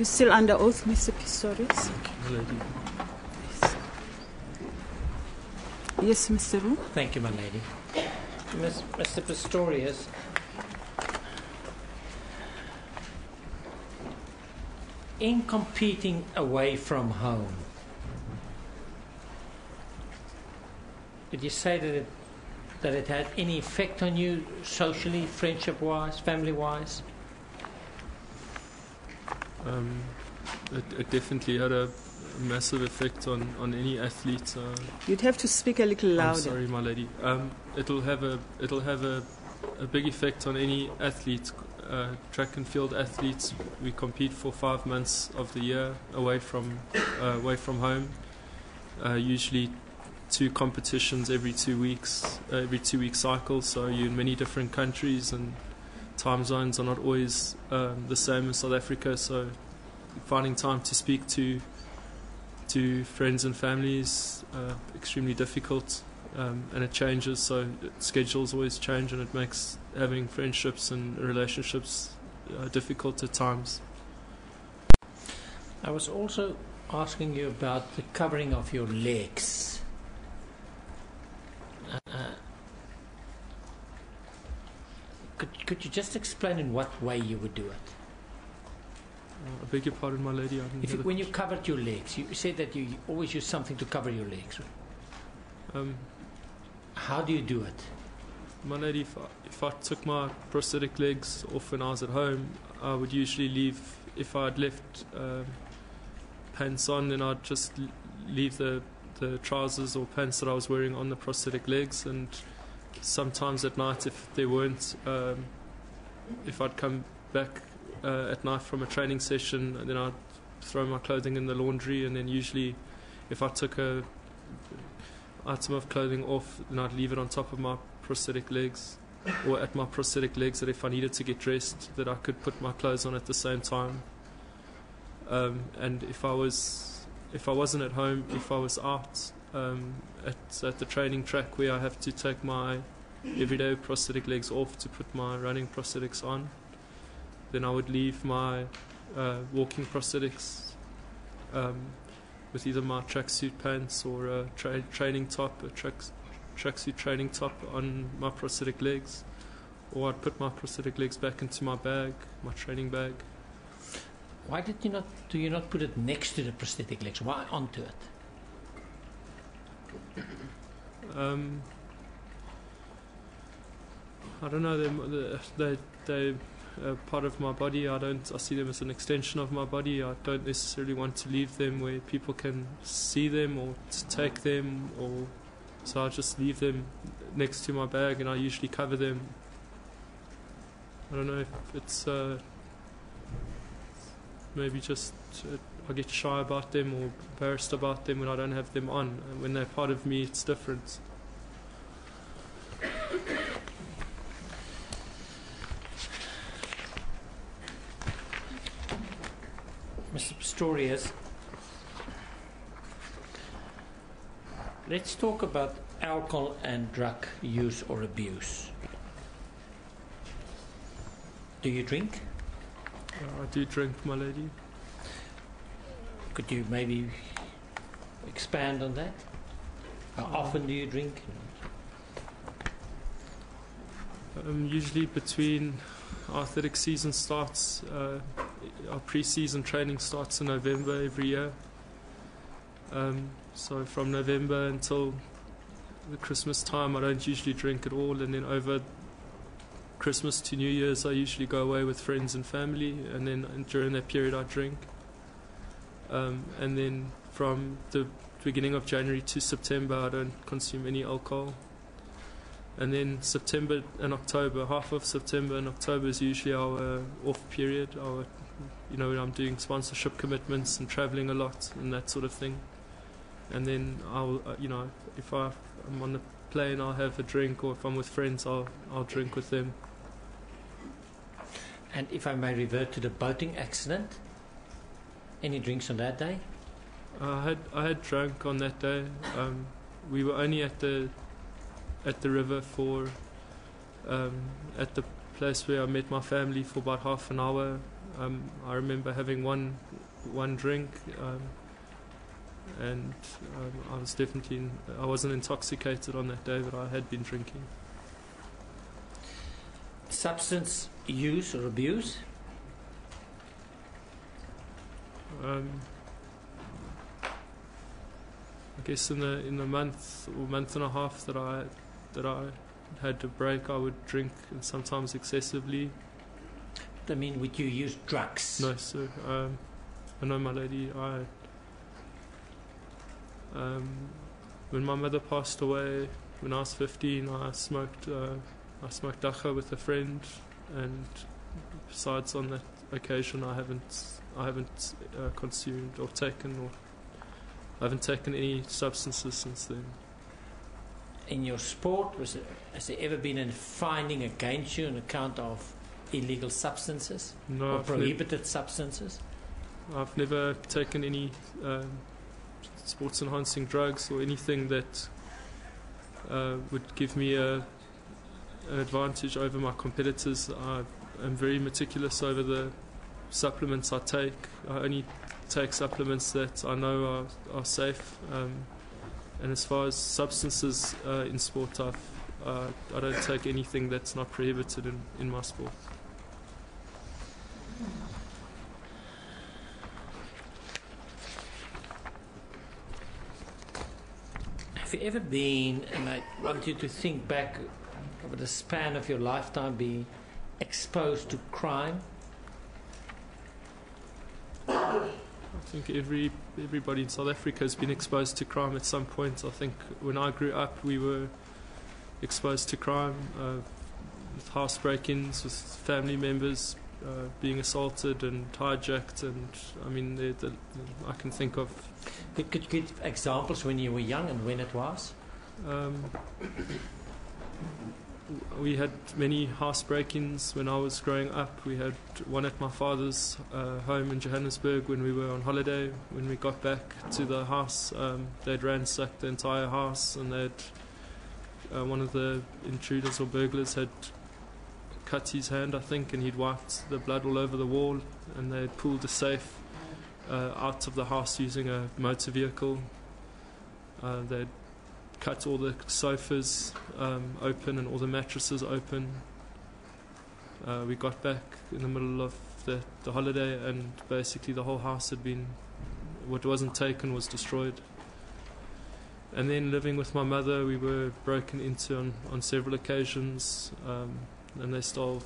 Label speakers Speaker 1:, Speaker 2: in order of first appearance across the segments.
Speaker 1: You're still under oath, Mr. Pistorius?
Speaker 2: My lady.
Speaker 1: Yes, Mr. Roux?
Speaker 3: Thank you, my lady. Mr. Pistorius, in competing away from home, did you say that it had any effect on you socially, friendship-wise, family-wise?
Speaker 2: It definitely had a massive effect on any athlete.
Speaker 1: You'd have to speak a little louder.
Speaker 2: I'm sorry, my lady. It'll have a big effect on any athlete. Track and field athletes. We compete for 5 months of the year away from home. Usually 2 competitions every 2 weeks, every 2-week cycle. So you're in many different countries and time zones are not always the same in South Africa. So finding time to speak to friends and families extremely difficult, and it changes. So schedules always change, and it makes having friendships and relationships difficult at times.
Speaker 3: I was also asking you about the covering of your legs. Could you just explain in what way you would do it?
Speaker 2: I beg your pardon, my lady.
Speaker 3: When you covered your legs, you said that you always use something to cover your legs. How do you do it?
Speaker 2: My lady, if I took my prosthetic legs off when I was at home, I would usually leave. If I'd left pants on, then I'd just leave the trousers or pants that I was wearing on the prosthetic legs. And sometimes at night, if there weren't, if I'd come back at night from a training session, then I'd throw my clothing in the laundry. And then usually, if I took a item of clothing off, then I'd leave it on top of my prosthetic legs, or at my prosthetic legs, that if I needed to get dressed, that I could put my clothes on at the same time. And if I wasn't at home, if I was out at the training track where I have to take my everyday prosthetic legs off to put my running prosthetics on, then I would leave my walking prosthetics with either my tracksuit pants or a training top, a tracksuit training top on my prosthetic legs, or I'd put my prosthetic legs back into my bag, my training bag.
Speaker 3: Why do you not put it next to the prosthetic legs? Why onto it?
Speaker 2: I don't know. They part of my body. I see them as an extension of my body. I don't necessarily want to leave them where people can see them or to take them, or so I just leave them next to my bag, and I usually cover them. I don't know if it's maybe just I get shy about them or embarrassed about them when I don't have them on. When they're part of me, it's different.
Speaker 3: Mr. Pistorius, let's talk about alcohol and drug use or abuse. Do you drink?
Speaker 2: I do drink, my lady.
Speaker 3: Could you maybe expand on that? How often do you drink?
Speaker 2: Usually between our athletic season starts, our pre-season training starts in November every year. So from November until the Christmas time, I don't usually drink at all, and then over Christmas to New Year's, I usually go away with friends and family, and then during that period I drink. And then from the beginning of January to September, I don't consume any alcohol. And then September and October, half of September and October is usually our off period. When I'm doing sponsorship commitments and traveling a lot and that sort of thing. And then I'll, if I'm on the plane, I'll have a drink, or if I'm with friends, I'll drink with them.
Speaker 3: And if I may revert to the boating accident, any drinks on that day?
Speaker 2: I had drunk on that day. We were only at the river for at the place where I met my family for about half an hour, I remember having one drink, and I wasn't intoxicated on that day, but I had been drinking.
Speaker 3: Substance use or abuse?
Speaker 2: I guess in the month or month and a half that I had a break, I would drink, and sometimes excessively.
Speaker 3: I mean, would you use drugs?
Speaker 2: No, sir. I know, my lady. When my mother passed away, when I was 15, I smoked dacha with a friend, and besides on that occasion, I haven't consumed or I haven't taken any substances since then.
Speaker 3: In your sport, has there ever been a finding against you on account of illegal substances?
Speaker 2: No,
Speaker 3: or prohibited substances?
Speaker 2: I've never taken any sports enhancing drugs or anything that would give me an advantage over my competitors. I am very meticulous over the supplements I take. I only take supplements that I know are safe. And as far as substances in sport, I don't take anything that's not prohibited in my sport.
Speaker 3: Have you ever been, and I want you to think back over the span of your lifetime, being exposed to crime?
Speaker 2: I think everybody in South Africa has been exposed to crime at some point. I think when I grew up, we were exposed to crime, with house break-ins, with family members being assaulted and hijacked, and I mean, I can think of.
Speaker 3: Could you give examples when you were young and when it was?
Speaker 2: We had many house break-ins when I was growing up. We had one at my father's home in Johannesburg when we were on holiday. When we got back to the house, they'd ransacked the entire house, and one of the intruders or burglars had cut his hand, I think, and he'd wiped the blood all over the wall, and they'd pulled the safe out of the house using a motor vehicle. They'd cut all the sofas open and all the mattresses open. We got back in the middle of the holiday, and basically the whole house had been, what wasn't taken was destroyed. And then living with my mother, we were broken into on several occasions, and they stole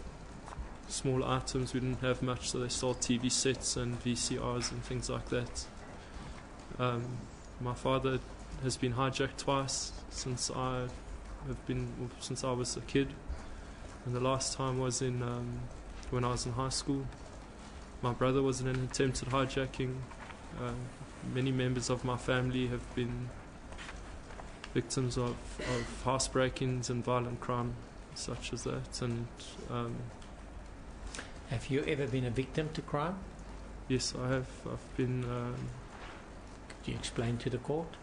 Speaker 2: small items. We didn't have much, so they stole TV sets and VCRs and things like that. My father has been hijacked twice since I was a kid, and the last time was when I was in high school. My brother was in an attempted hijacking. Many members of my family have been victims of house break-ins and violent crime such as that. And
Speaker 3: have you ever been a victim to crime?
Speaker 2: Yes, I have. I've been.
Speaker 3: Could you explain to the court?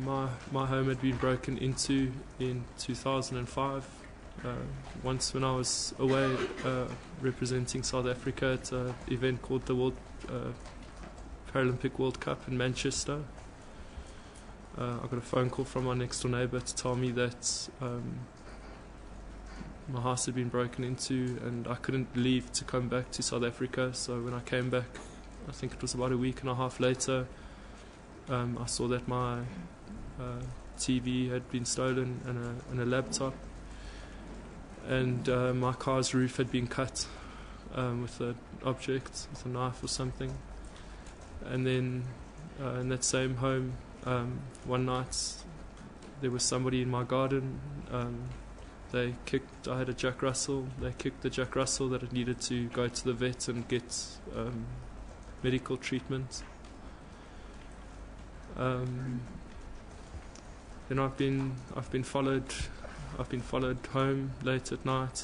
Speaker 2: My home had been broken into in 2005. Once when I was away representing South Africa at an event called the Paralympic World Cup in Manchester, I got a phone call from my next door neighbour to tell me that my house had been broken into, and I couldn't leave to come back to South Africa. So when I came back, I think it was about a week and a half later, I saw that my TV had been stolen and a laptop, and my car's roof had been cut with an object, with a knife or something. And then in that same home, one night there was somebody in my garden. I had a Jack Russell. They kicked the Jack Russell that it needed to go to the vet and get medical treatment. Then I've been followed home late at night.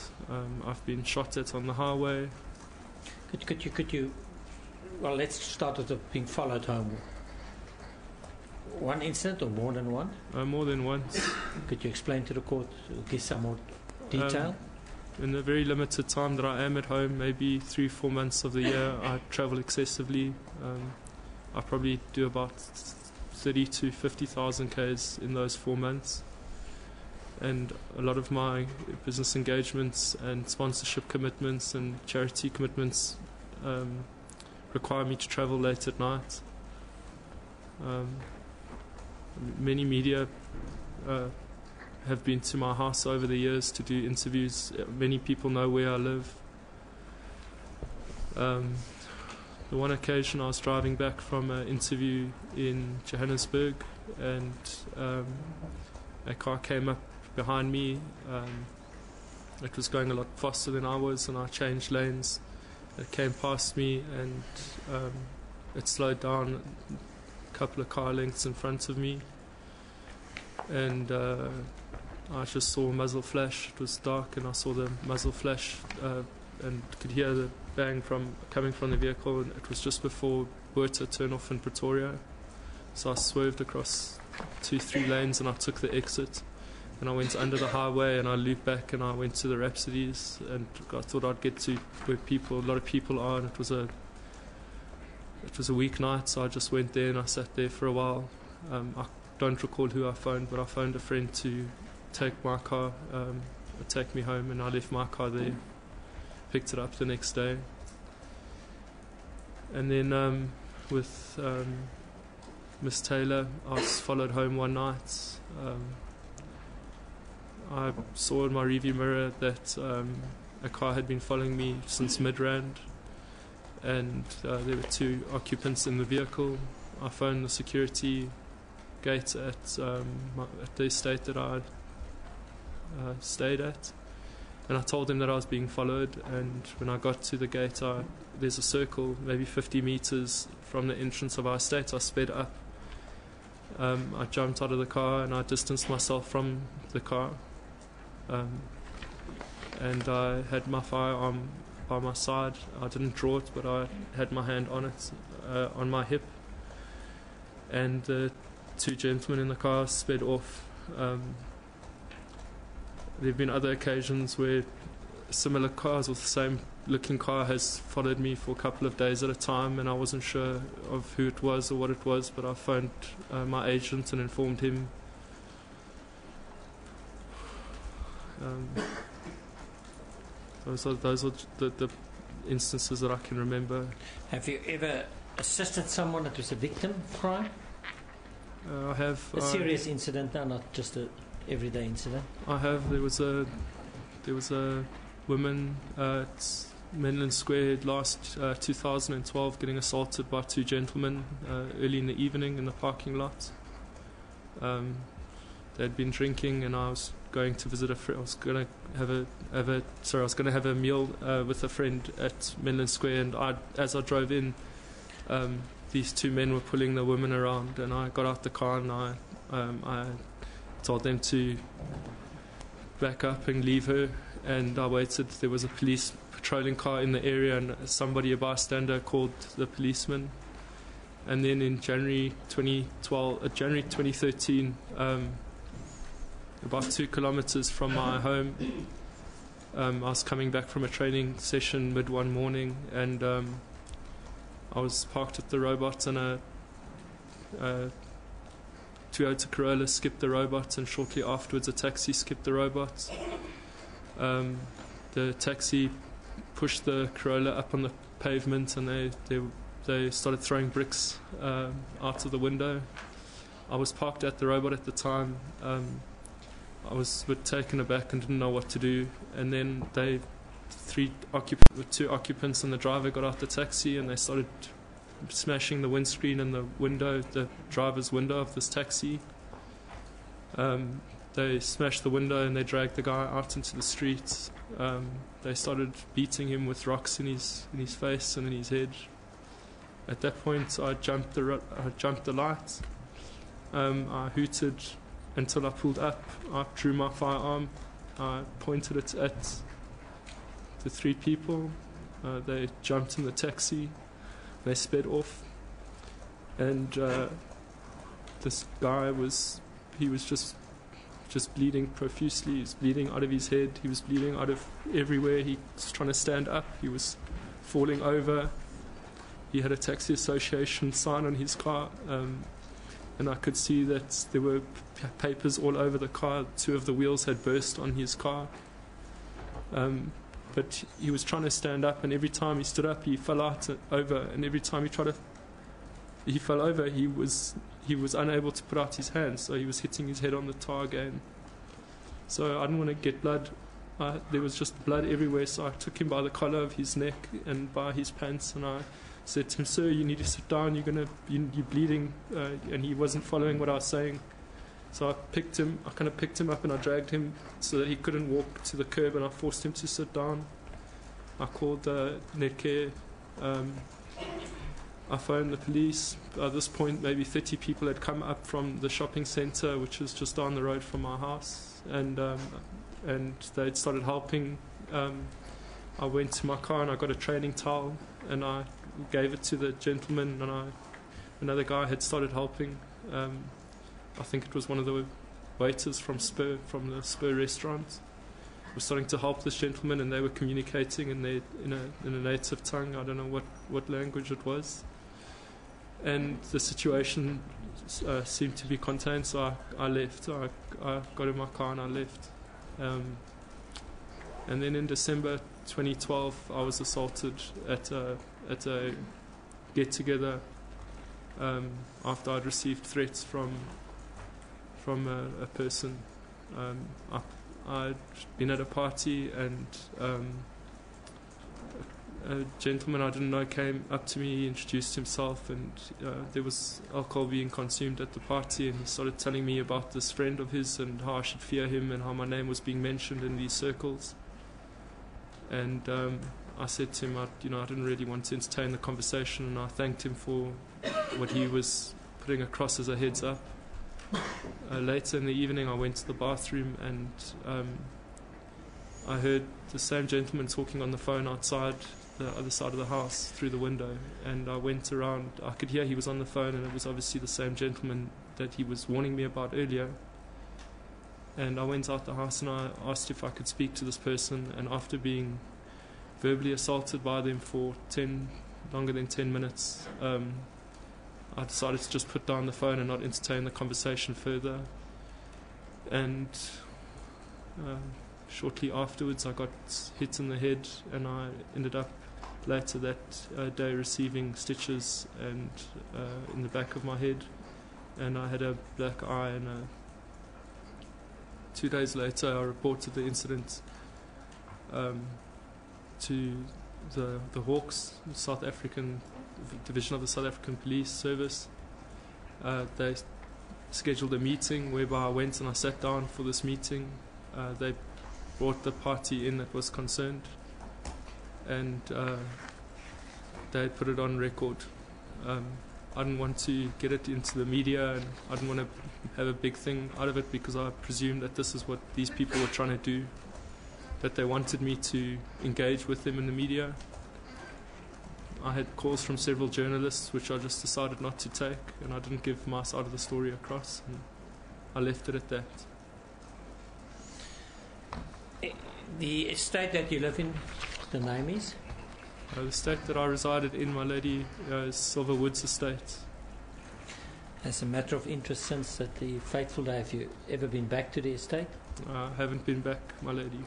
Speaker 2: I've been shot at on the highway.
Speaker 3: Could you? Well, let's start with the being followed home. One incident or more than one?
Speaker 2: More than once.
Speaker 3: Could you explain to the court, give some more detail?
Speaker 2: in the very limited time that I am at home, maybe 3-4 months of the year, I travel excessively. I probably do about 30 to 50,000 Ks in those 4 months. And a lot of my business engagements and sponsorship commitments and charity commitments require me to travel late at night. Many media have been to my house over the years to do interviews. Many people know where I live. The one occasion I was driving back from an interview in Johannesburg, and a car came up behind me. It was going a lot faster than I was, and I changed lanes. It came past me, and it slowed down a couple of car lengths in front of me, and I just saw a muzzle flash. It was dark, and I saw the muzzle flash and could hear the bang coming from the vehicle, and it was just before Buerta turn off in Pretoria. So I swerved across 2-3 lanes, and I took the exit, and I went under the highway, and I looped back, and I went to the Rhapsodies, and I thought I'd get to where a lot of people are, and it was a weeknight, so I just went there and I sat there for a while. I don't recall who I phoned, but I phoned a friend to take my car, take me home, and I left my car there, picked it up the next day. And then with Miss Taylor, I was followed home one night. I saw in my rearview mirror that a car had been following me since Midrand, and there were 2 occupants in the vehicle. I phoned the security gate at the estate that I stayed at, and I told them that I was being followed. And when I got to the gate, there's a circle maybe 50 meters from the entrance of our estate. I sped up. I jumped out of the car, and I distanced myself from the car, and I had my firearm by my side. I didn't draw it, but I had my hand on it, on my hip, and the 2 gentlemen in the car sped off. There have been other occasions where similar cars or the same looking car has followed me for a couple of days at a time, and I wasn't sure of who it was or what it was, but I phoned my agent and informed him. Those are the instances that I can remember.
Speaker 3: Have you ever assisted someone that was a victim of crime?
Speaker 2: I have.
Speaker 3: A serious incident now, not just a everyday incident.
Speaker 2: I have. There was a woman at Menlyn Square last 2012 getting assaulted by 2 gentlemen early in the evening in the parking lot. They'd been drinking, and I was going to visit a friend. I was going to have a meal with a friend at Menlyn Square, and as I drove in, these 2 men were pulling the woman around, and I got out the car, and I told them to back up and leave her, and I waited. There was a police patrolling car in the area, and a bystander called the policeman. And then in January 2013, about 2 kilometers from my home, I was coming back from a training session mid one morning, and I was parked at the Robot, and a Toyota Corolla skipped the Robot, and shortly afterwards a taxi skipped the Robot. The taxi pushed the Corolla up on the pavement, and they started throwing bricks out of the window. I was parked at the Robot at the time. I was a bit taken aback and didn't know what to do, and then 2 occupants and the driver got out the taxi, and they started smashing the windscreen and the driver's window of this taxi. They smashed the window, and they dragged the guy out into the street. They started beating him with rocks in his face and in his head. At that point, I jumped the light. I hooted until I pulled up. I drew my firearm. I pointed it at the 3 people. They jumped in the taxi. They sped off. And this guy was just just bleeding profusely. He was bleeding out of his head. He was bleeding out of everywhere. He was trying to stand up. He was falling over. He had a taxi association sign on his car, and I could see that there were papers all over the car. 2 of the wheels had burst on his car. But he was trying to stand up, and every time he stood up, he fell over. And every time he fell over, he was unable to put out his hands, so he was hitting his head on the tar again. So I didn't want to get blood. There was just blood everywhere, so I took him by the collar of his neck and by his pants, and I said to him, "Sir, you need to sit down. You're bleeding," and he wasn't following what I was saying. So I kind of picked him up, and I dragged him so that he couldn't walk to the curb, and I forced him to sit down. I called Netcare. I phoned the police. By this point, maybe 30 people had come up from the shopping centre, which was just down the road from my house, and they'd started helping. I went to my car and I got a training towel, and I gave it to the gentleman, and another guy had started helping. I think it was one of the waiters from the Spur restaurant, was starting to help this gentleman, and they were communicating in a native tongue. I don't know what language it was, and the situation seemed to be contained. So I left. I got in my car and I left. And then in December 2012, I was assaulted at a get together after I'd received threats from a person. I'd been at a party, and a gentleman I didn't know came up to me, introduced himself, and there was alcohol being consumed at the party, and he started telling me about this friend of his and how I should fear him and how my name was being mentioned in these circles. And I said to him, I didn't really want to entertain the conversation, and I thanked him for what he was putting across as a heads up. Later in the evening, I went to the bathroom, and I heard the same gentleman talking on the phone outside the other side of the house through the window, and I went around. I could hear he was on the phone, and it was obviously the same gentleman that he was warning me about earlier. And I went out the house and I asked if I could speak to this person, and after being verbally assaulted by them for longer than 10 minutes, I decided to just put down the phone and not entertain the conversation further. And shortly afterwards, I got hit in the head, and I ended up later that day receiving stitches and in the back of my head, and I had a black eye. And 2 days later, I reported the incident to the Hawks, South African division of the South African Police Service. They scheduled a meeting whereby I went and I sat down for this meeting. They brought the party in that was concerned, and they put it on record. I didn't want to get it into the media, and I didn't want to have a big thing out of it, because I presumed that this is what these people were trying to do, that they wanted me to engage with them in the media. I had calls from several journalists, which I just decided not to take, and I didn't give my side of the story across, and I left it at that.
Speaker 3: The estate that you live in, the name is?
Speaker 2: The estate that I resided in, my lady, is Silver Woods Estate.
Speaker 3: As a matter of interest, since that the fateful day, have you ever been back to the estate?
Speaker 2: I haven't been back, my lady.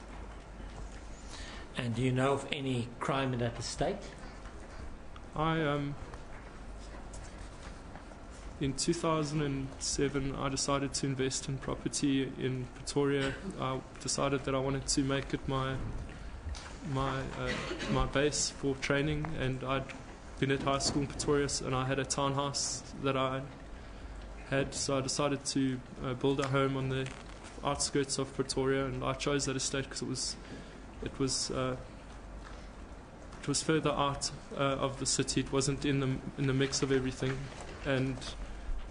Speaker 3: And do you know of any crime in that estate?
Speaker 2: In 2007, I decided to invest in property in Pretoria. I decided that I wanted to make it my base for training, and I'd been at high school in Pretoria, and I had a townhouse that I had, so I decided to build a home on the outskirts of Pretoria, and I chose that estate because it was further out of the city. It wasn't in the mix of everything. And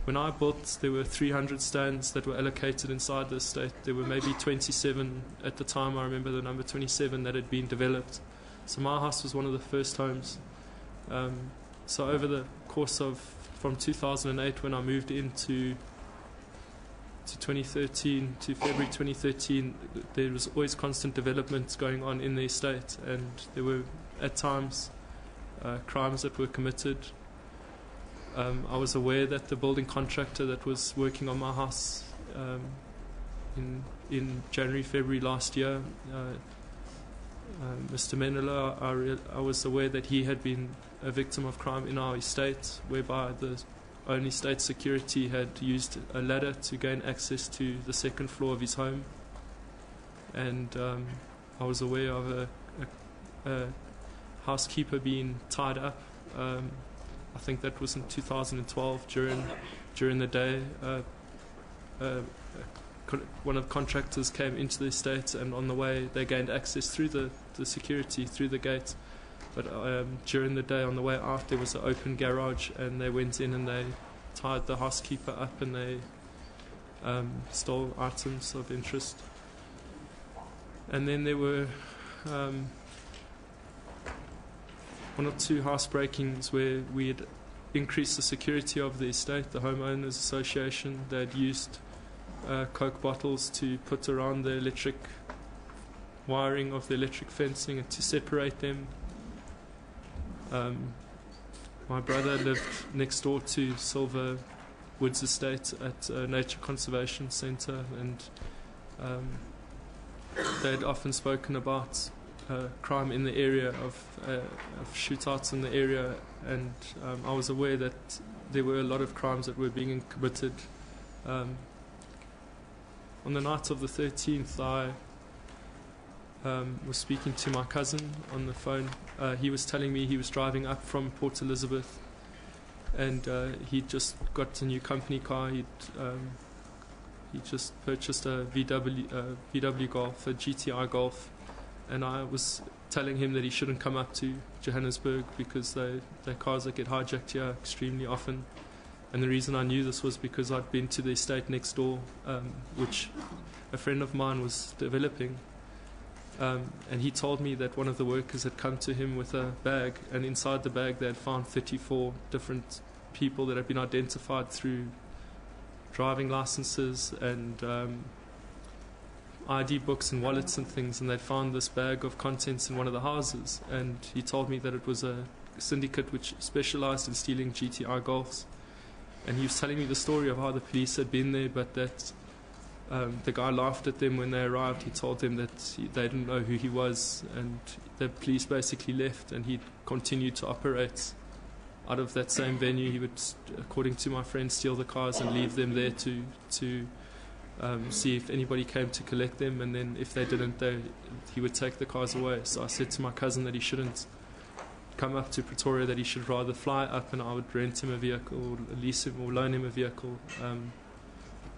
Speaker 2: when I built, there were 300 stands that were allocated inside the estate. There were maybe 27 at the time. I remember the number 27 that had been developed. So my house was one of the first homes. So over the course of from 2008, when I moved into to 2013, to February 2013, there was always constant development going on in the estate, and there were at times crimes that were committed. I was aware that the building contractor that was working on my house in January, February last year, Mr. Menela, I was aware that he had been a victim of crime in our estate, whereby the only state security had used a ladder to gain access to the second floor of his home. And I was aware of a housekeeper being tied up. I think that was in 2012 during the day. One of the contractors came into the estate, and on the way they gained access through the security, through the gate. But during the day, on the way out, there was an open garage, and they went in and they tied the housekeeper up, and they stole items of interest. And then there were one or two house breakings where we had increased the security of the estate. The homeowners association, they had used Coke bottles to put around the electric wiring of the electric fencing and to separate them. My brother lived next door to Silver Woods Estate at a nature conservation centre, and they'd often spoken about crime in the area, of shootouts in the area, and I was aware that there were a lot of crimes that were being committed. On the night of the 13th, I was speaking to my cousin on the phone. He was telling me he was driving up from Port Elizabeth, and he'd just got a new company car. He just purchased a VW Golf, a GTI Golf, and I was telling him that he shouldn't come up to Johannesburg because they're cars that get hijacked here extremely often. And the reason I knew this was because I'd been to the estate next door, which a friend of mine was developing. And he told me that one of the workers had come to him with a bag, and inside the bag they had found 34 different people that had been identified through driving licenses and ID books and wallets and things, and they'd found this bag of contents in one of the houses. And he told me that it was a syndicate which specialized in stealing GTI Golfs. And he was telling me the story of how the police had been there, but that the guy laughed at them when they arrived. He told them that they didn't know who he was, and the police basically left, and he continued to operate out of that same venue. He would, according to my friend, steal the cars and leave them there to see if anybody came to collect them, and then if they didn't, he would take the cars away. So I said to my cousin that he shouldn't come up to Pretoria, that he should rather fly up, and I would rent him a vehicle, or lease him, or loan him a vehicle.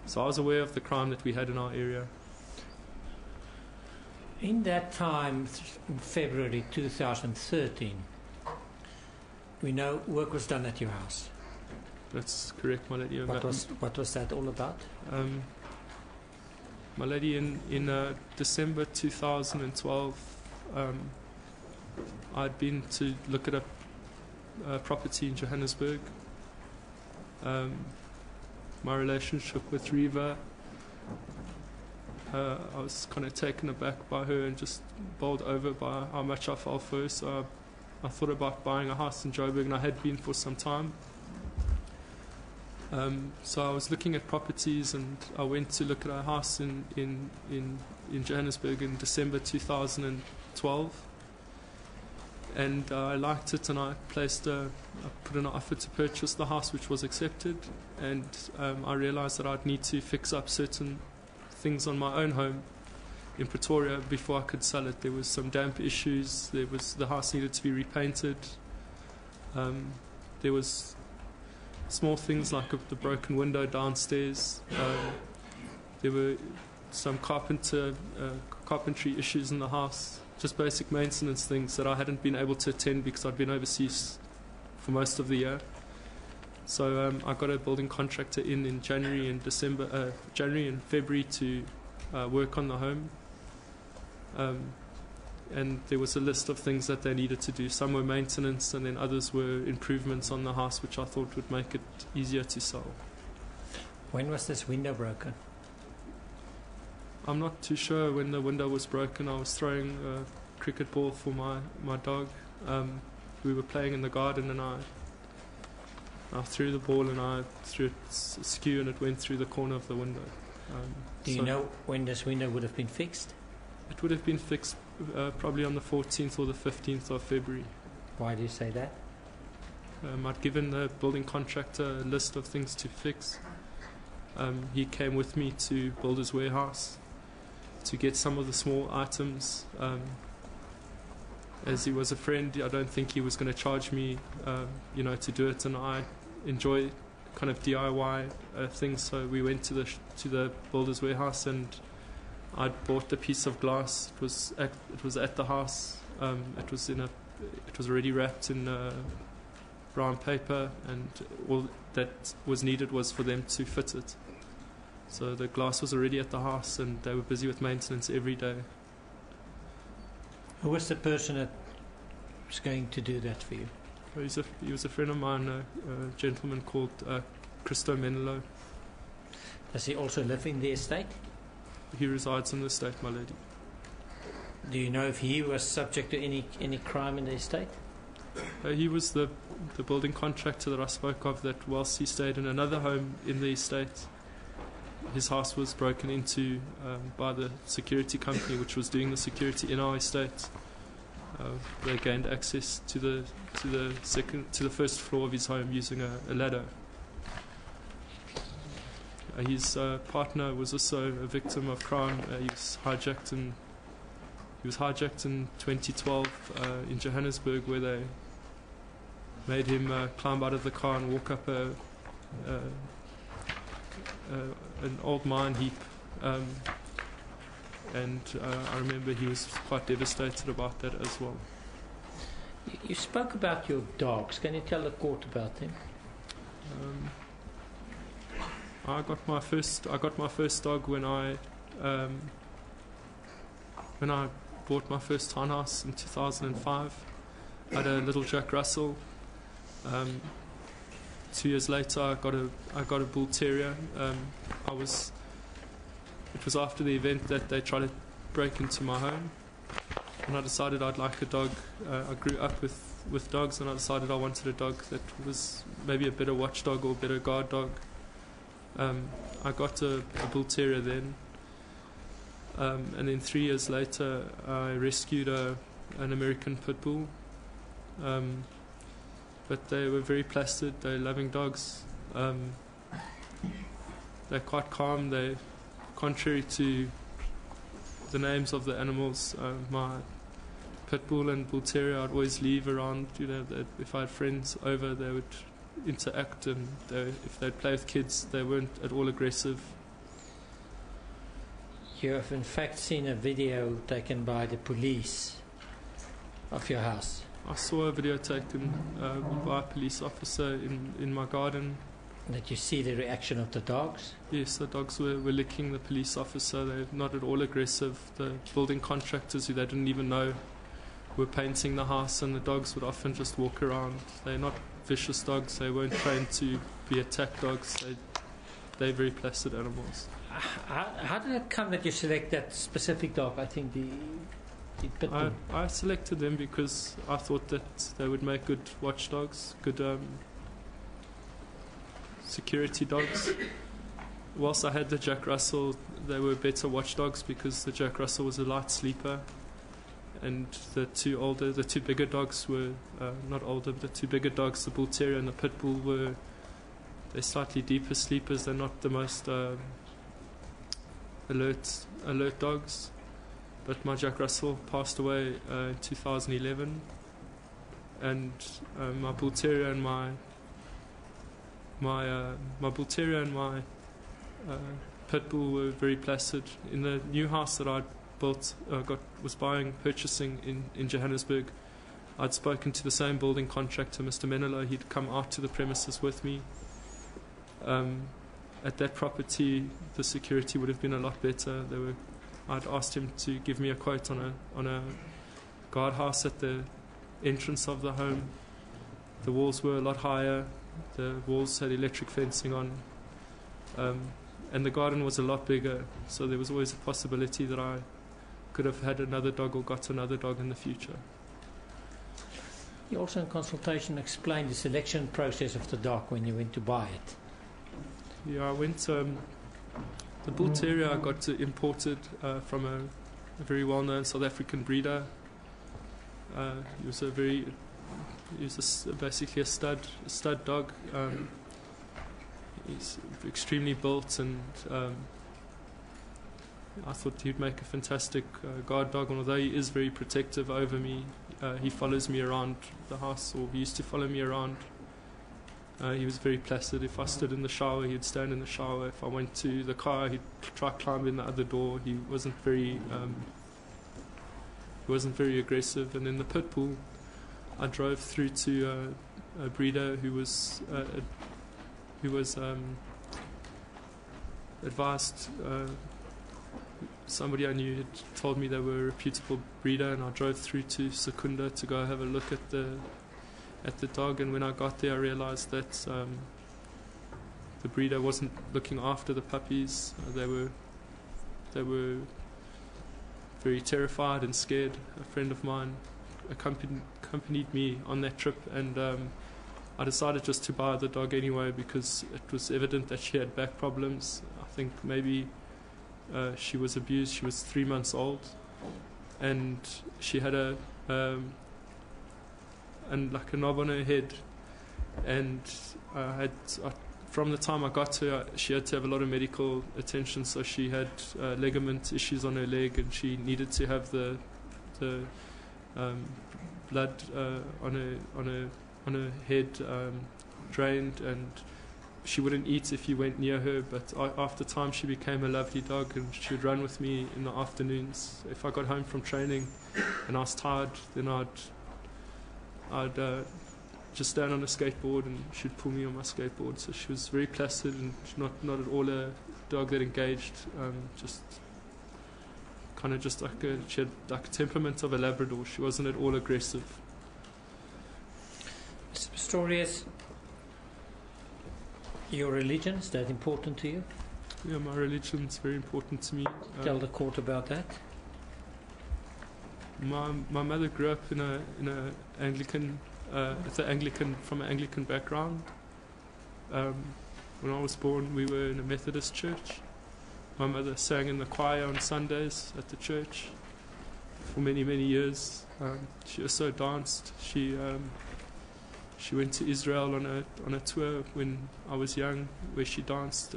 Speaker 2: So I was aware of the crime that we had in our area.
Speaker 3: In that time, in February 2013, we know work was done at your house.
Speaker 2: That's correct, my lady.
Speaker 3: What was that all about?
Speaker 2: My lady, in December 2012, I'd been to look at a property in Johannesburg. My relationship with Reva, I was kind of taken aback by her and just bowled over by how much I fell for her. So I thought about buying a house in Joburg, and I had been for some time. So I was looking at properties, and I went to look at a house in Johannesburg in December 2012. And I liked it, and I put in an offer to purchase the house, which was accepted. And I realized that I'd need to fix up certain things on my own home in Pretoria before I could sell it. There was some damp issues. The house needed to be repainted. There was small things like the broken window downstairs. There were some carpentry issues in the house. Just basic maintenance things that I hadn't been able to attend because I'd been overseas for most of the year. So I got a building contractor in January and February to work on the home. And there was a list of things that they needed to do. Some were maintenance, and then others were improvements on the house, which I thought would make it easier to sell.
Speaker 3: When was this window broken?
Speaker 2: I'm not too sure when the window was broken. I was throwing a cricket ball for my dog. We were playing in the garden, and I threw the ball, and I threw it askew, and it went through the corner of the window.
Speaker 3: Do you know when this window would have been fixed?
Speaker 2: It would have been fixed probably on the 14th or the 15th of February.
Speaker 3: Why do you say that?
Speaker 2: I'd given the building contractor a list of things to fix. He came with me to Builder's Warehouse to get some of the small items. As he was a friend, I don't think he was going to charge me, to do it, and I enjoy kind of DIY things. So we went to the Builder's Warehouse, and I'd bought a piece of glass. It was at the house. It was already wrapped in brown paper, and all that was needed was for them to fit it. So the glass was already at the house, and they were busy with maintenance every day.
Speaker 3: Who was the person that was going to do that for you?
Speaker 2: He was a friend of mine, a gentleman called Christo Menelo.
Speaker 3: Does he also live in the estate?
Speaker 2: He resides in the estate, my lady.
Speaker 3: Do you know if he was subject to any crime in the estate?
Speaker 2: He was the building contractor that I spoke of, that whilst he stayed in another home in the estate, his house was broken into by the security company which was doing the security in our estate. They gained access to the first floor of his home using a ladder. His partner was also a victim of crime. He was hijacked in 2012 in Johannesburg, where they made him climb out of the car and walk up an old mine heap, and I remember he was quite devastated about that as well.
Speaker 3: You spoke about your dogs. Can you tell the court about them?
Speaker 2: I got my first dog when I bought my first townhouse in 2005. I had a little Jack Russell. 2 years later, I got a bull terrier. It was after the event that they tried to break into my home, and I decided I'd like a dog. I grew up with dogs, and I decided I wanted a dog that was maybe a better watchdog or a better guard dog. I got a bull terrier then, and then 3 years later, I rescued an American pit bull. But they were very placid. They're loving dogs. They're quite calm. They, contrary to the names of the animals, my pit bull and bull terrier, I'd always leave around. If I had friends over, they would interact, and if they'd play with kids, they weren't at all aggressive.
Speaker 3: You have in fact seen a video taken by the police of your house.
Speaker 2: I saw a video taken by a police officer in my garden.
Speaker 3: Did you see the reaction of the dogs?
Speaker 2: Yes, the dogs were licking the police officer. They're not at all aggressive. The building contractors, who they didn't even know, were painting the house, and the dogs would often just walk around. They're not vicious dogs. They weren't trained to be attack dogs. They're very placid animals.
Speaker 3: How did it come that you select that specific dog? I think the pit bull.
Speaker 2: I selected them because I thought that they would make good watchdogs, good security dogs. Whilst I had the Jack Russell, they were better watchdogs because the Jack Russell was a light sleeper, and the two bigger dogs were not older, but the two bigger dogs, the bull terrier and the pit bull, they're slightly deeper sleepers. They're not the most alert dogs. But my Jack Russell passed away in 2011, and my bull terrier and my bull terrier and my pit bull were very placid. In the new house that I'd built, purchasing in Johannesburg, I'd spoken to the same building contractor, Mr. Menelo. He'd come out to the premises with me. At that property, the security would have been a lot better. I'd asked him to give me a quote on a guardhouse at the entrance of the home. The walls were a lot higher. The walls had electric fencing on. and the garden was a lot bigger, so there was always a possibility that I could have had another dog or got another dog in the future.
Speaker 3: You also in consultation explained the selection process of the dog when you went to buy it.
Speaker 2: Yeah, I went. The bull terrier I got imported from a very well-known South African breeder. He was basically a stud dog. He's extremely built, and I thought he'd make a fantastic guard dog. And although he is very protective over me, he follows me around the house, or he used to follow me around. He was very placid. If I stood in the shower, he'd stand in the shower. If I went to the car, he'd try to climb in the other door. He wasn't very aggressive. And in the pit bull, I drove through to a breeder who was advised. Somebody I knew had told me they were a reputable breeder, and I drove through to Secunda to go have a look at the dog. And when I got there, I realized that the breeder wasn't looking after the puppies. They were very terrified and scared. A friend of mine accompanied me on that trip, and I decided just to buy the dog anyway, because it was evident that she had back problems. I think maybe she was abused. She was 3 months old, and she had a knob on her head, and from the time I got to her, she had to have a lot of medical attention. So she had ligament issues on her leg, and she needed to have the blood on her head drained, and she wouldn't eat if you went near her. But after time, she became a lovely dog, and she would run with me in the afternoons. If I got home from training and I was tired, then I'd just stand on a skateboard, and she'd pull me on my skateboard. So she was very placid, and not at all a dog that engaged. She had like a temperament of a Labrador. She wasn't at all aggressive.
Speaker 3: Mr. Pistorius, your religion, is that important to you?
Speaker 2: Yeah, my religion's very important to me.
Speaker 3: Tell the court about that.
Speaker 2: My mother grew up in a Anglican, from an Anglican background. When I was born, we were in a Methodist church. My mother sang in the choir on Sundays at the church for many, many years. She also danced. She went to Israel on a tour when I was young, where she danced.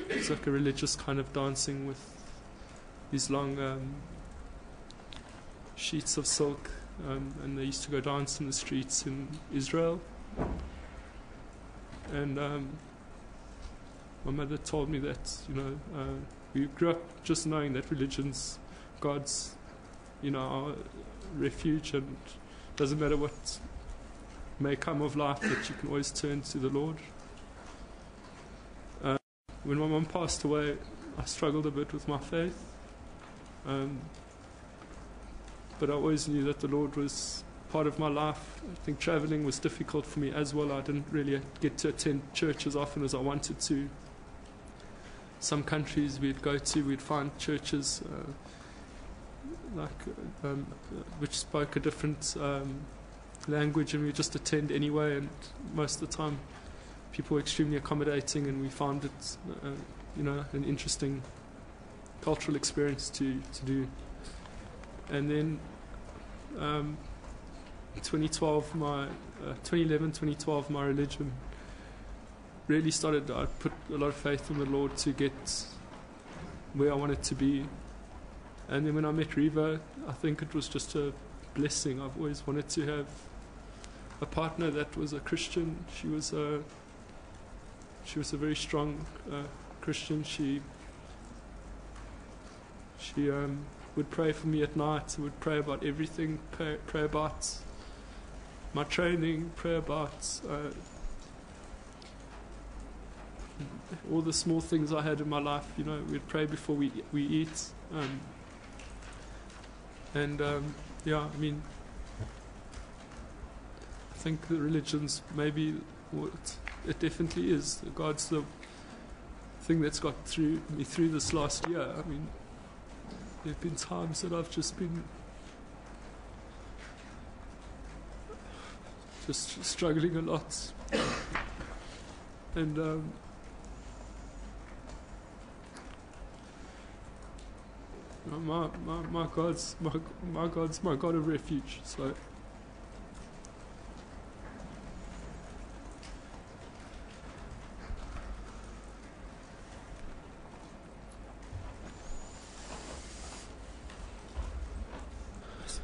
Speaker 2: It's like a religious kind of dancing with these long sheets of silk, and they used to go dance in the streets in Israel. And my mother told me that, we grew up just knowing that religion's God's, our refuge, and doesn't matter what may come of life, that you can always turn to the Lord. When my mum passed away, I struggled a bit with my faith, but I always knew that the Lord was part of my life. I think traveling was difficult for me as well. I didn't really get to attend church as often as I wanted to. Some countries we'd go to, we'd find churches which spoke a different language, and we just attend anyway. And most of the time, people were extremely accommodating, and we found it, an interesting cultural experience to do. And then 2011, 2012, my religion really started. I put a lot of faith in the Lord to get where I wanted to be. And then when I met Reva, I think it was just a blessing. I've always wanted to have a partner that was a Christian. She was a very strong Christian. She would pray for me at night. Would pray about everything. Pray about my training. Pray about all the small things I had in my life. We'd pray before we eat. I think the religion's maybe what it definitely is. God's the thing that's got me through this last year. I mean, there have been times that I've just been struggling a lot, and my God's my God of refuge. So.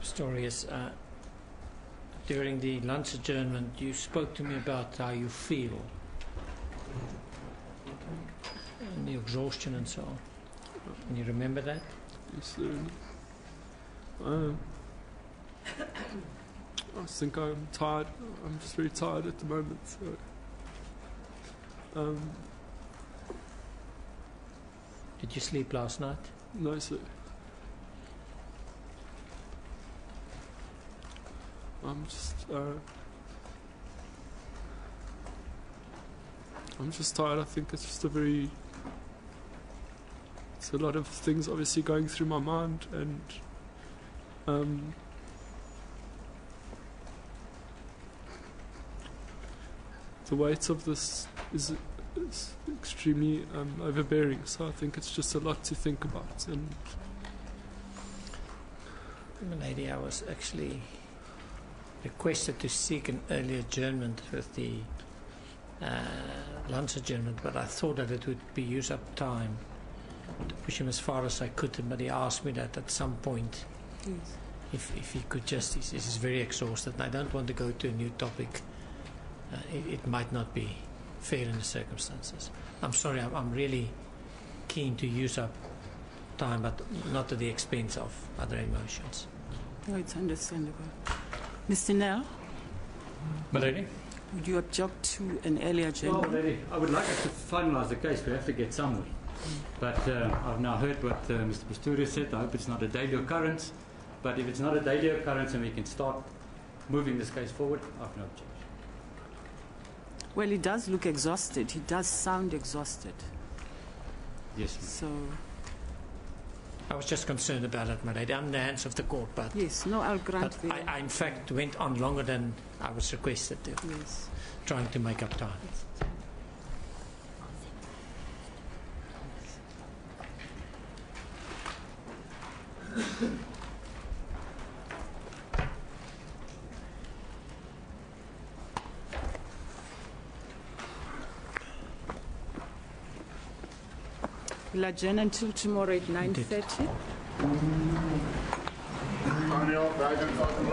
Speaker 3: Pistorius, during the lunch adjournment, you spoke to me about how you feel and the exhaustion and so on. Can you remember that?
Speaker 2: Yes, sir. I think I'm tired. I'm just very tired at the moment. So,
Speaker 3: Did you sleep last night?
Speaker 2: no, sir. I'm just tired. I think it's just it's a lot of things obviously going through my mind, and the weight of this is extremely overbearing. So I think it's just a lot to think about. And
Speaker 3: Lady, I was actually requested to seek an early adjournment with the lunch adjournment, but I thought that it would be use up time to push him as far as I could, but he asked me that at some point,
Speaker 1: Yes.
Speaker 3: if he could just, he's very exhausted, and I don't want to go to a new topic. It might not be fair in the circumstances. I'm sorry, I'm really keen to use up time, but not at the expense of other emotions.
Speaker 1: No, it's understandable. Mr. Nell,
Speaker 4: My lady?
Speaker 1: would you object to an earlier
Speaker 4: Well,
Speaker 1: agenda?
Speaker 4: lady, I would like us to finalise the case. We have to get somewhere. But I've now heard what Mr. Pistorius said. I hope it's not a daily occurrence. But if it's not a daily occurrence and we can start moving this case forward, I've no objection.
Speaker 1: Well, he does look exhausted. He does sound exhausted.
Speaker 4: Yes, ma'am.
Speaker 1: So,
Speaker 3: I was just concerned about it, my lady. I'm in the hands of the court, but
Speaker 1: yes, no, I'll grant
Speaker 3: But
Speaker 1: the...
Speaker 3: I, in fact, went on longer than I was requested to,
Speaker 1: Yes.
Speaker 3: trying to make up time.
Speaker 1: We'll adjourn until tomorrow at 9:30.
Speaker 5: Daniel, guidance on the